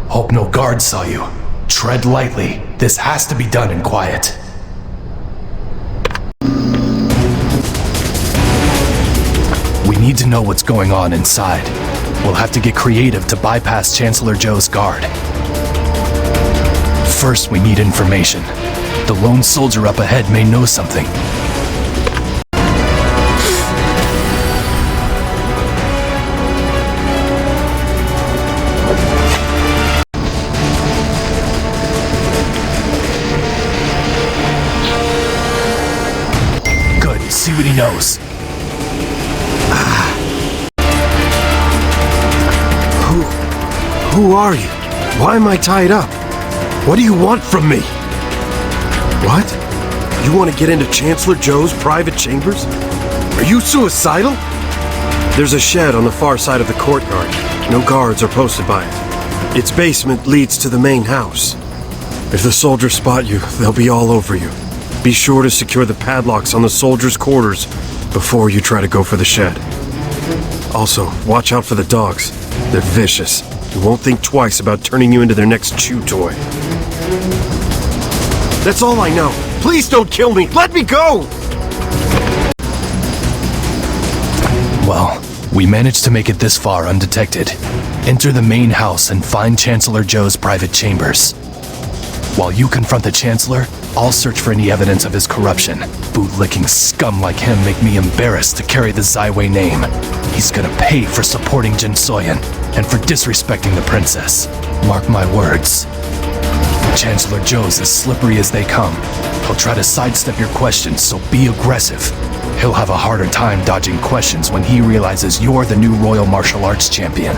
Hope no guards saw you. Tread lightly. This has to be done in quiet. We need to know what's going on inside. We'll have to get creative to bypass Chancellor Zhou's guard. First, we need information. The lone soldier up ahead may know something. Good, see what he knows. Who are you? Why am I tied up? What do you want from me? What? You want to get into Chancellor Zhou's private chambers? Are you suicidal? There's a shed on the far side of the courtyard. No guards are posted by it. Its basement leads to the main house. If the soldiers spot you, they'll be all over you. Be sure to secure the padlocks on the soldiers' quarters before you try to go for the shed. Also, watch out for the dogs. They're vicious. You won't think twice about turning you into their next chew toy. That's all I know. Please don't kill me. Let me go! Well, we managed to make it this far undetected. Enter the main house and find Chancellor Zhou's private chambers. While you confront the Chancellor, I'll search for any evidence of his corruption. Boot-licking scum like him make me embarrassed to carry the Zawei name. He's gonna pay for supporting Jynsoyun and for disrespecting the princess. Mark my words. Chancellor Zhou's as slippery as they come. He'll try to sidestep your questions, so be aggressive. He'll have a harder time dodging questions when he realizes you're the new Royal Martial Arts champion.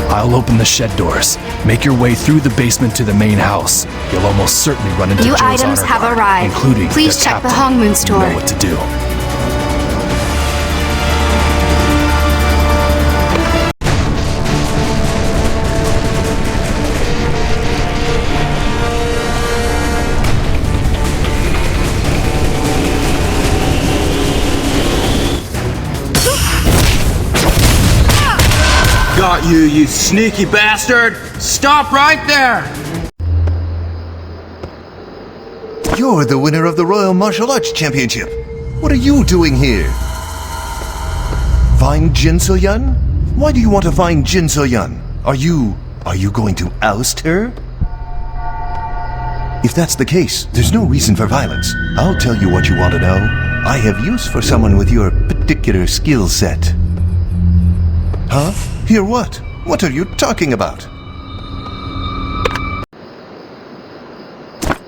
I'll open the shed doors. Make your way through the basement to the main house. You'll almost certainly run into New Zhou's items honor have guard, arrived. including Please their check the captain. Hongmoon store. You know what to do. Got you, you sneaky bastard! Stop right there! You're the winner of the Royal Martial Arts Championship. What are you doing here? Find Jynsoyun? Why do you want to find Jynsoyun? Are you going to oust her? If that's the case, there's no reason for violence. I'll tell you what you want to know. I have use for someone with your particular skill set. Huh? Hear what? What are you talking about?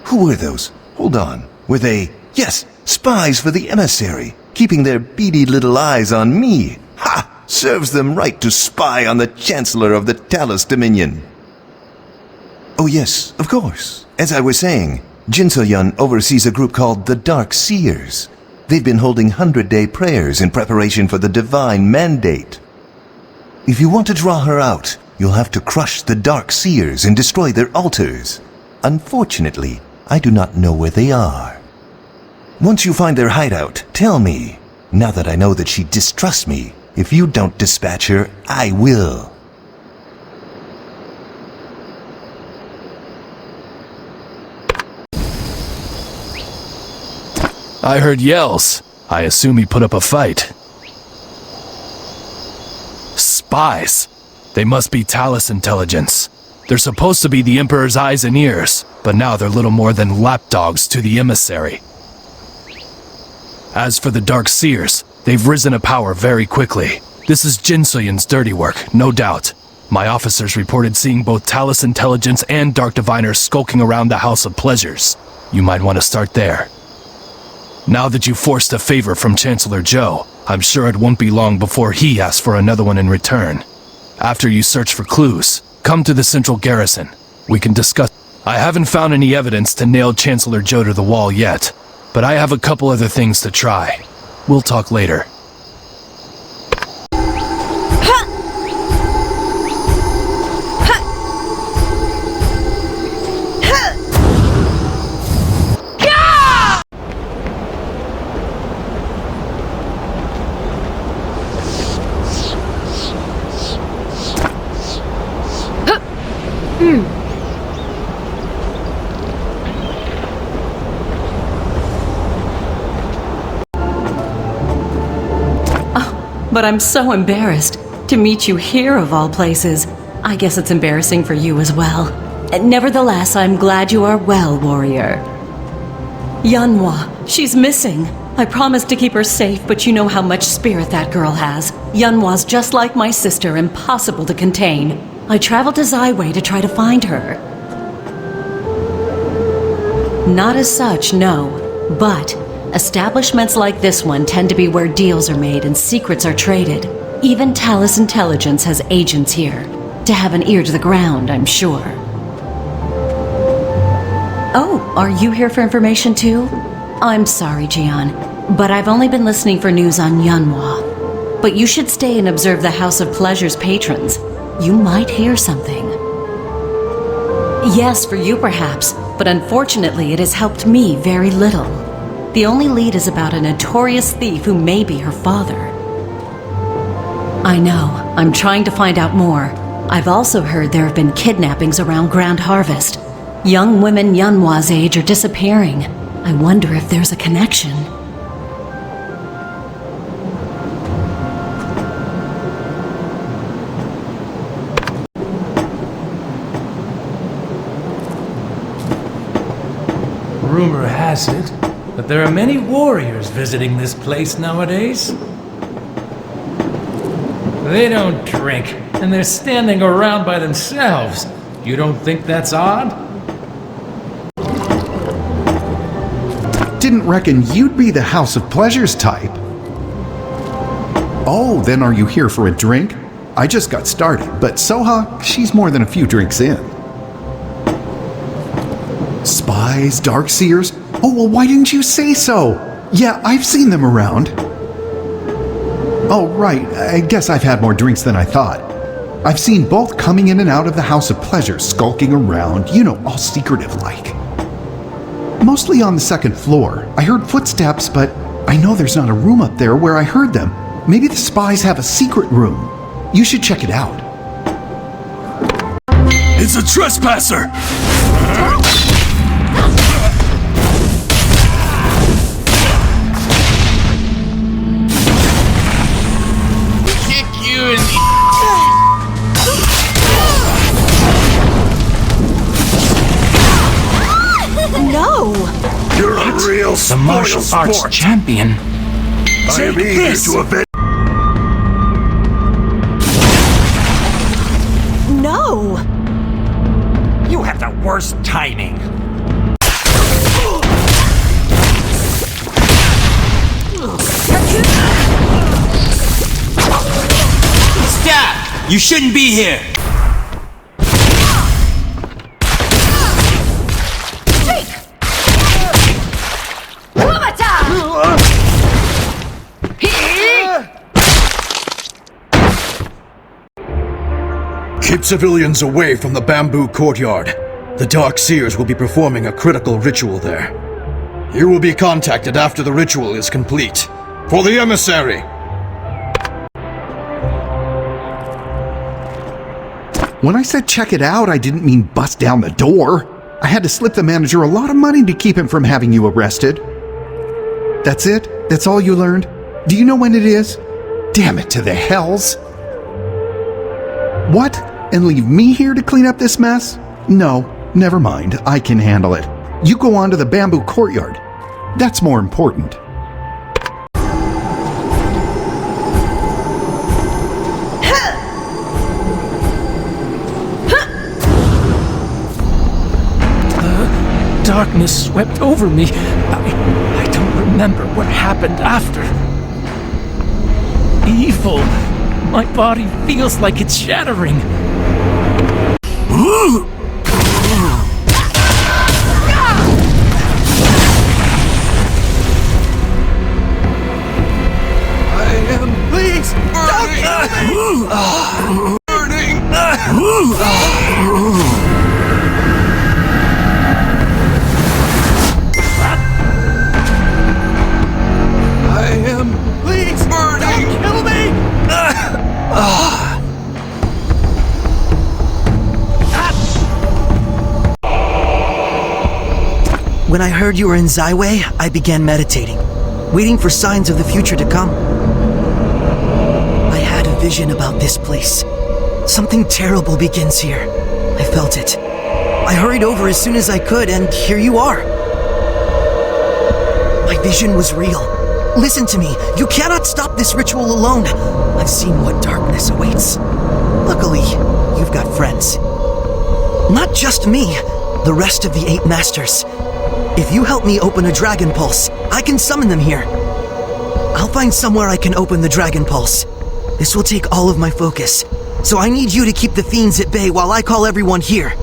Who were those? Hold on. Were they... Yes, spies for the emissary, keeping their beady little eyes on me. Ha! Serves them right to spy on the Chancellor of the Talos Dominion. Oh yes, of course. As I was saying, Jynsoyun oversees a group called the Dark Seers. They've been holding 100-day prayers in preparation for the Divine Mandate. If you want to draw her out, you'll have to crush the Dark Seers and destroy their altars. Unfortunately, I do not know where they are. Once you find their hideout, tell me. Now that I know that she distrusts me, if you don't dispatch her, I will. I heard yells. I assume he put up a fight. Spies. They must be Talos intelligence. They're supposed to be the Emperor's eyes and ears, but now they're little more than lapdogs to the emissary. As for the Dark Seers, they've risen to power very quickly. This is Jynsoyun's dirty work, no doubt. My officers reported seeing both Talos intelligence and Dark Diviners skulking around the House of Pleasures. You might want to start there. Now that you forced a favor from Chancellor Zhou, I'm sure it won't be long before he asks for another one in return. After you search for clues, come to the central garrison. We can discuss. I haven't found any evidence to nail Chancellor Zhou to the wall yet, but I have a couple other things to try. We'll talk later. But I'm so embarrassed to meet you here of all places. I guess it's embarrassing for you as well. Nevertheless, I'm glad you are well, warrior. Yanhua, she's missing. I promised to keep her safe, but you know how much spirit that girl has. Yanhua's just like my sister, impossible to contain. I traveled to Zawei to try to find her. Not as such, no. But establishments like this one tend to be where deals are made and secrets are traded. Even Talus Intelligence has agents here. To have an ear to the ground, I'm sure. Oh, are you here for information too? I'm sorry, Jian, but I've only been listening for news on Yanhua. But you should stay and observe the House of Pleasure's patrons. You might hear something. Yes, for you perhaps, but unfortunately it has helped me very little. The only lead is about a notorious thief who may be her father. I know. I'm trying to find out more. I've also heard there have been kidnappings around Grand Harvest. Young women Yanhua's age are disappearing. I wonder if there's a connection. Rumor has it that there are many warriors visiting this place nowadays. They don't drink, and they're standing around by themselves. You don't think that's odd? Didn't reckon you'd be the House of Pleasures type. Oh, then are you here for a drink? I just got started, but Soha, she's more than a few drinks in. Spies, Darkseers? Oh, well, why didn't you say so? Yeah, I've seen them around. Oh, right, I guess I've had more drinks than I thought. I've seen both coming in and out of the House of Pleasure, skulking around, you know, all secretive-like. Mostly on the second floor. I heard footsteps, but I know there's not a room up there where I heard them. Maybe the spies have a secret room. You should check it out. It's a trespasser! Kick you in the... No! You're a real The martial arts champion. I am eager to avenge. No! You have the worst timing. Stop! You shouldn't be here. Keep civilians away from the bamboo courtyard. The Dark Seers will be performing a critical ritual there. You will be contacted after the ritual is complete. For the emissary! When I said check it out, I didn't mean bust down the door. I had to slip the manager a lot of money to keep him from having you arrested. That's it? That's all you learned? Do you know when it is? Damn it to the hells! What? And leave me here to clean up this mess? No, never mind. I can handle it. You go on to the bamboo courtyard. That's more important. Darkness swept over me. I don't remember what happened after. Evil. My body feels like it's shattering. Please! Burning! I am... Please! Burning! Don't kill me! When I heard you were in Zawei, I began meditating, waiting for signs of the future to come. I had a vision about this place. Something terrible begins here. I felt it. I hurried over as soon as I could, and here you are. My vision was real. Listen to me. You cannot stop this ritual alone. I've seen what darkness awaits. Luckily, you've got friends. Not just me, the rest of the 8 masters. If you help me open a Dragon Pulse, I can summon them here. I'll find somewhere I can open the Dragon Pulse. This will take all of my focus, so I need you to keep the fiends at bay while I call everyone here.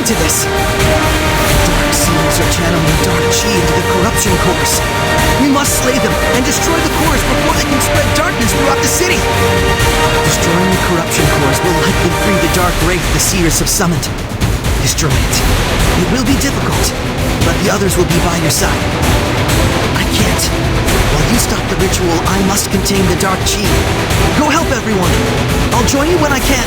To this. Dark seers are channeling dark chi into the corruption cores. We must slay them and destroy the cores before they can spread darkness throughout the city. Destroying the corruption cores will likely free the dark wraith the seers have summoned. Destroy it. It will be difficult, but the others will be by your side. I can't. While you stop the ritual, I must contain the dark chi. Go help everyone. I'll join you when I can.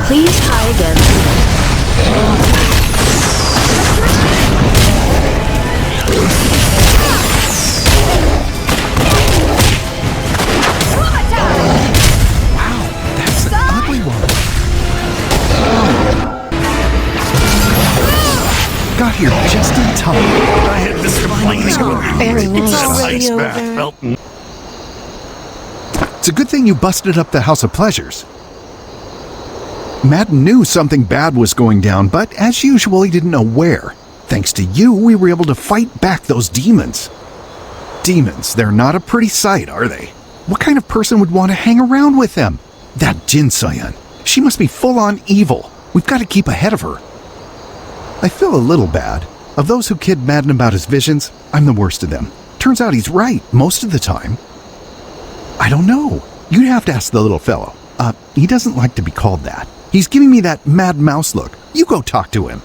Please try again. Wow, that's an ugly one. Got here just in time. I had this Very nice. It's a good thing you busted up the House of Pleasures. Matt knew something bad was going down, but as usual, he didn't know where. Thanks to you, we were able to fight back those demons. Demons, they're not a pretty sight, are they? What kind of person would want to hang around with them? That Jynsoyun. She must be full-on evil. We've got to keep ahead of her. I feel a little bad. Of those who kid Madden about his visions, I'm the worst of them. Turns out he's right most of the time. I don't know. You'd have to ask the little fellow. He doesn't like to be called that. He's giving me that mad mouse look. You go talk to him.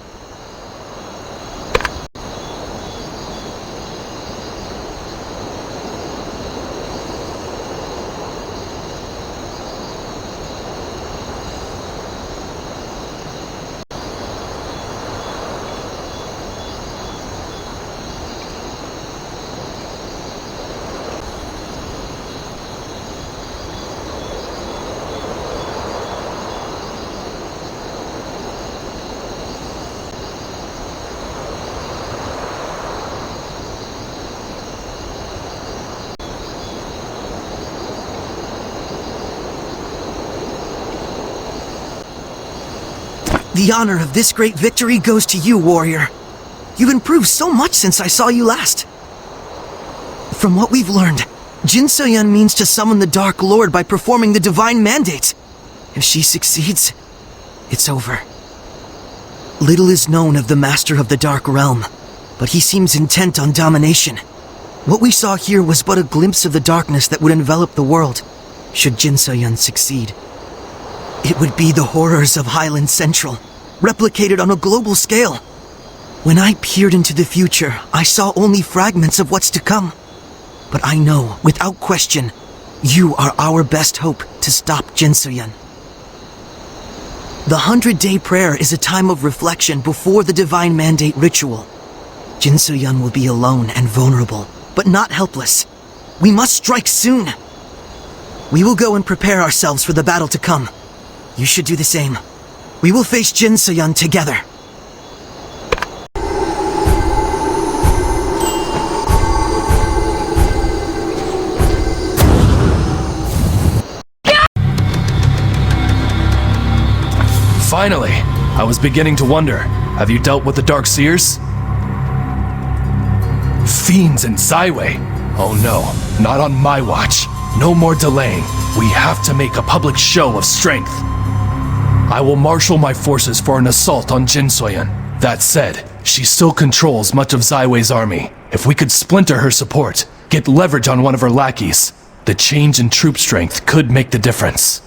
The honor of this great victory goes to you, warrior. You've improved so much since I saw you last. From what we've learned, Jynsoyun means to summon the Dark Lord by performing the divine mandate. If she succeeds, it's over. Little is known of the Master of the Dark Realm, but he seems intent on domination. What we saw here was but a glimpse of the darkness that would envelop the world, should Jynsoyun succeed. It would be the horrors of Highland Central, replicated on a global scale. When I peered into the future, I saw only fragments of what's to come. But I know, without question, you are our best hope to stop Jynsoyun. The 100-day prayer is a time of reflection before the divine mandate ritual. Jynsoyun will be alone and vulnerable, but not helpless. We must strike soon. We will go and prepare ourselves for the battle to come. You should do the same. We will face Jynsoyun together. Finally! I was beginning to wonder, have you dealt with the Dark Seers? Fiends in Zawei! Oh no, not on my watch. No more delaying. We have to make a public show of strength. I will marshal my forces for an assault on Jynsoyun. That said, she still controls much of Zawei's army. If we could splinter her support, get leverage on one of her lackeys, the change in troop strength could make the difference.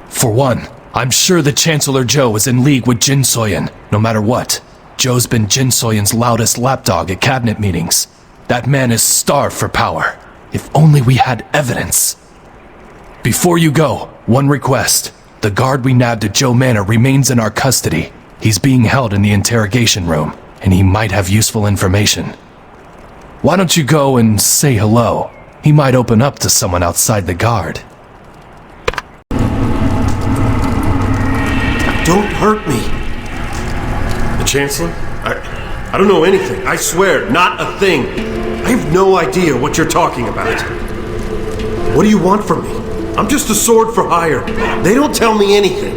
For one, I'm sure the Chancellor Joe is in league with Jynsoyun, no matter what. Joe's been Jynsoyun's loudest lapdog at cabinet meetings. That man is starved for power. If only we had evidence. Before you go, one request. The guard we nabbed at Joe Manor remains in our custody. He's being held in the interrogation room, and he might have useful information. Why don't you go and say hello? He might open up to someone outside the guard. Don't hurt me. The Chancellor? I don't know anything. I swear, not a thing. I have no idea what you're talking about. What do you want from me? I'm just a sword for hire. They don't tell me anything.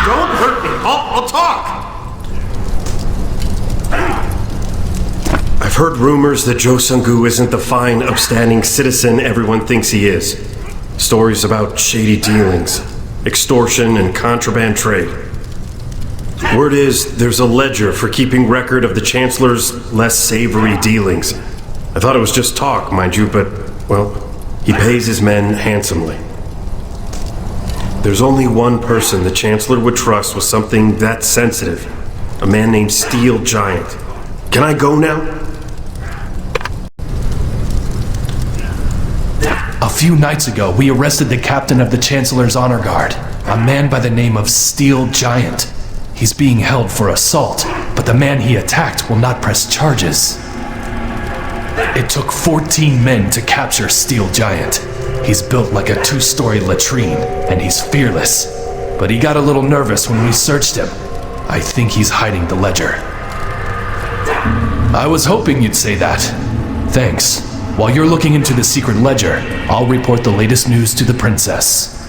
Don't hurt me. I'll talk. I've heard rumors that Joe Sung-gu isn't the fine, upstanding citizen everyone thinks he is. Stories about shady dealings, extortion, and contraband trade. Word is, there's a ledger for keeping record of the Chancellor's less savory dealings. I thought it was just talk, mind you, but, well, he pays his men handsomely. There's only one person the Chancellor would trust with something that sensitive. A man named Steel Giant. Can I go now? A few nights ago, we arrested the captain of the Chancellor's Honor Guard, a man by the name of Steel Giant. He's being held for assault, but the man he attacked will not press charges. It took 14 men to capture Steel Giant. He's built like a 2-story latrine, and he's fearless. But he got a little nervous when we searched him. I think he's hiding the ledger. I was hoping you'd say that. Thanks. While you're looking into the secret ledger, I'll report the latest news to the princess.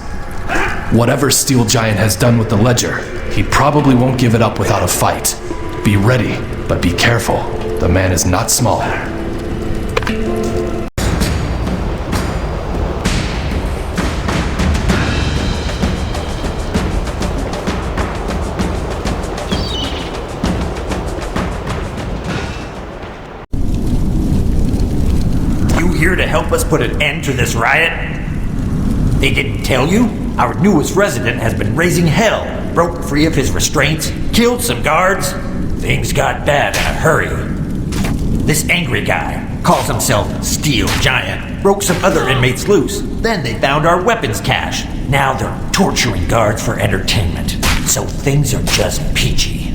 Whatever Steel Giant has done with the ledger, he probably won't give it up without a fight. Be ready, but be careful. The man is not small. Here to help us put an end to this riot? They didn't tell you? Our newest resident has been raising hell, broke free of his restraints, killed some guards. Things got bad in a hurry. This angry guy calls himself Steel Giant, broke some other inmates loose. Then they found our weapons cache. Now they're torturing guards for entertainment. So things are just peachy.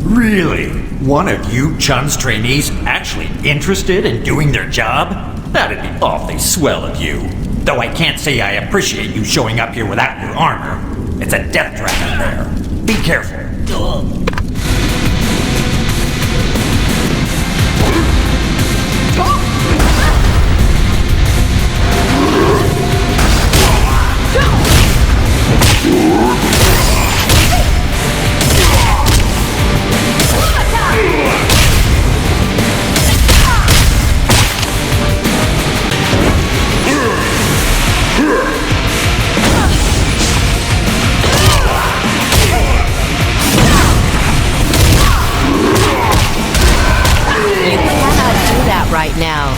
Really? One of you Chun's trainees actually interested in doing their job? That'd be awfully swell of you. Though I can't say I appreciate you showing up here without your armor. It's a death trap in there. Be careful. Right now.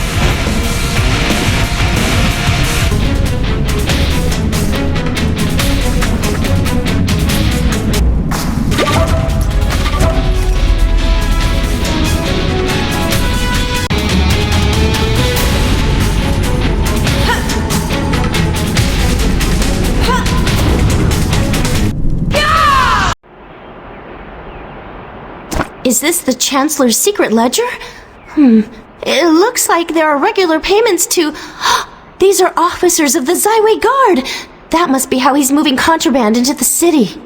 Is this the Chancellor's secret ledger? It looks like there are regular payments to... These are officers of the Zawei Guard! That must be how he's moving contraband into the city.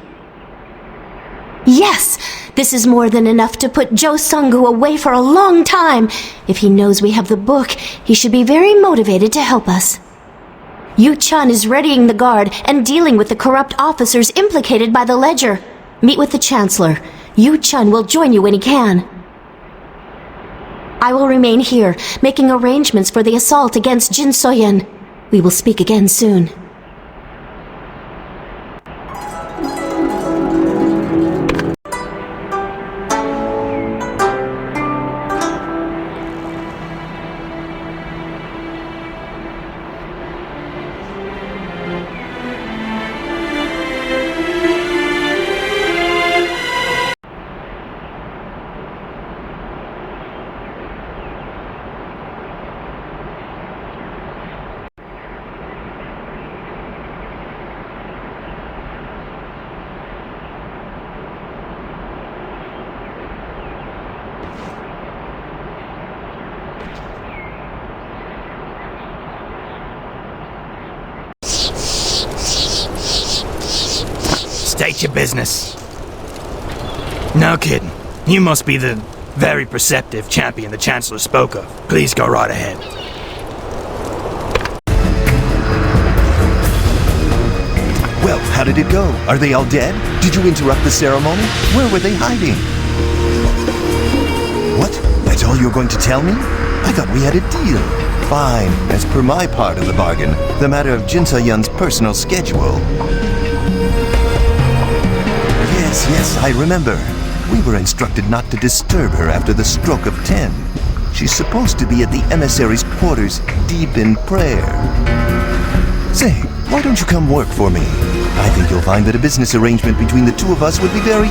Yes! This is more than enough to put Joe Sungu away for a long time. If he knows we have the book, he should be very motivated to help us. Yu Chun is readying the guard and dealing with the corrupt officers implicated by the ledger. Meet with the Chancellor. Yu Chun will join you when he can. I will remain here, making arrangements for the assault against Jynsoyun. We will speak again soon. State your business. No kidding. You must be the very perceptive champion the Chancellor spoke of. Please go right ahead. Well, how did it go? Are they all dead? Did you interrupt the ceremony? Where were they hiding? What? That's all you're going to tell me? I thought we had a deal. Fine, as per my part of the bargain, the matter of Jynsoyun's personal schedule. Yes, I remember. We were instructed not to disturb her after the stroke of 10. She's supposed to be at the emissary's quarters, deep in prayer. Say, why don't you come work for me? I think you'll find that a business arrangement between the two of us would be very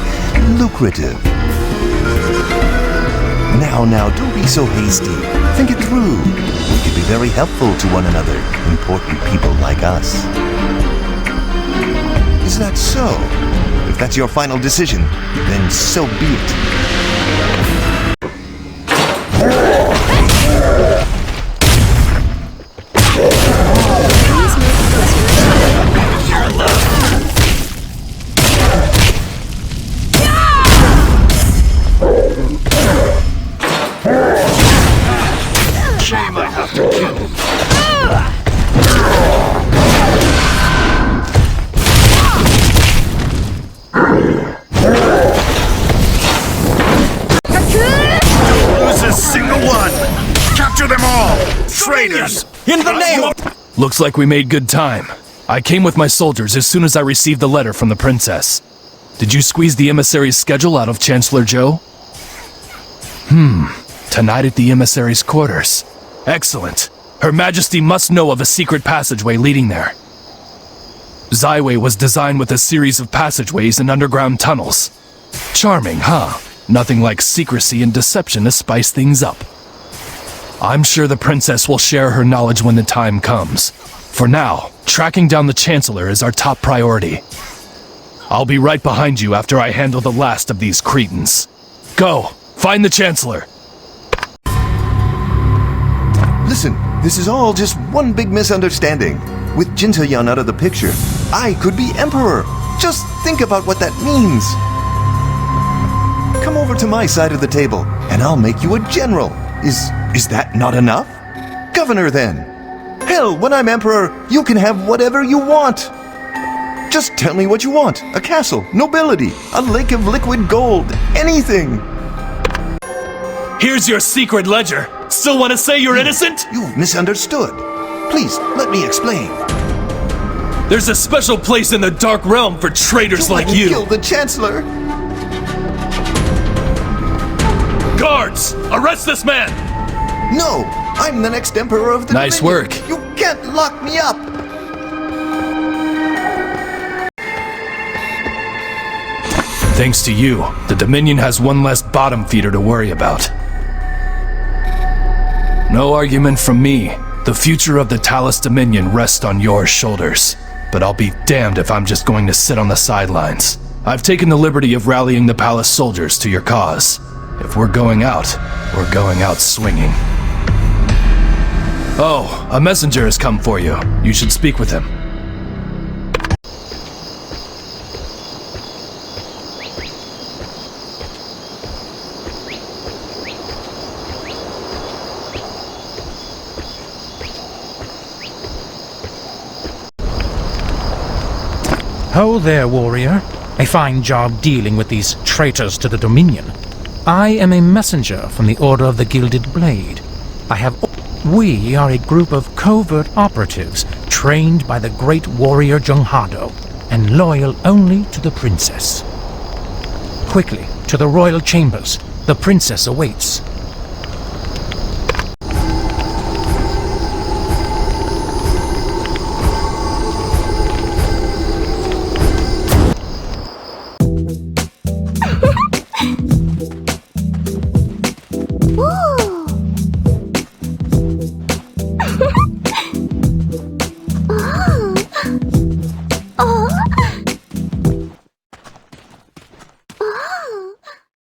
lucrative. Now, don't be so hasty. Think it through. We could be very helpful to one another, important people like us. Is that so? If that's your final decision, then so be it. Shame I have to kill him. Them all! Traitors! In the name of... Looks like we made good time. I came with my soldiers as soon as I received the letter from the princess. Did you squeeze the emissary's schedule out of Chancellor Joe? Tonight at the emissary's quarters. Excellent. Her Majesty must know of a secret passageway leading there. Zawei was designed with a series of passageways and underground tunnels. Charming, huh? Nothing like secrecy and deception to spice things up. I'm sure the princess will share her knowledge when the time comes. For now, tracking down the Chancellor is our top priority. I'll be right behind you after I handle the last of these cretins. Go, find the Chancellor. Listen, this is all just one big misunderstanding. With Jynsoyun out of the picture, I could be Emperor. Just think about what that means. Come over to my side of the table, and I'll make you a general. Is that not enough? Governor, then. Hell, when I'm Emperor, you can have whatever you want. Just tell me what you want. A castle, nobility, a lake of liquid gold, anything. Here's your secret ledger. Still want to say you're innocent? You've misunderstood. Please, let me explain. There's a special place in the Dark Realm for traitors like you. Kill the Chancellor. Guards, arrest this man! No, I'm the next Emperor of the Nice Dominion. work. You can't lock me up. Thanks to you, the Dominion has one less bottom feeder to worry about. No argument from me. The future of the Talus Dominion rests on your shoulders. But I'll be damned if I'm just going to sit on the sidelines. I've taken the liberty of rallying the palace soldiers to your cause. If we're going out swinging. Oh, a messenger has come for you. You should speak with him. Ho there, warrior. A fine job dealing with these traitors to the Dominion. I am a messenger from the Order of the Gilded Blade. We are a group of covert operatives trained by the great warrior Junghado and loyal only to the princess. Quickly, to the royal chambers. The princess awaits.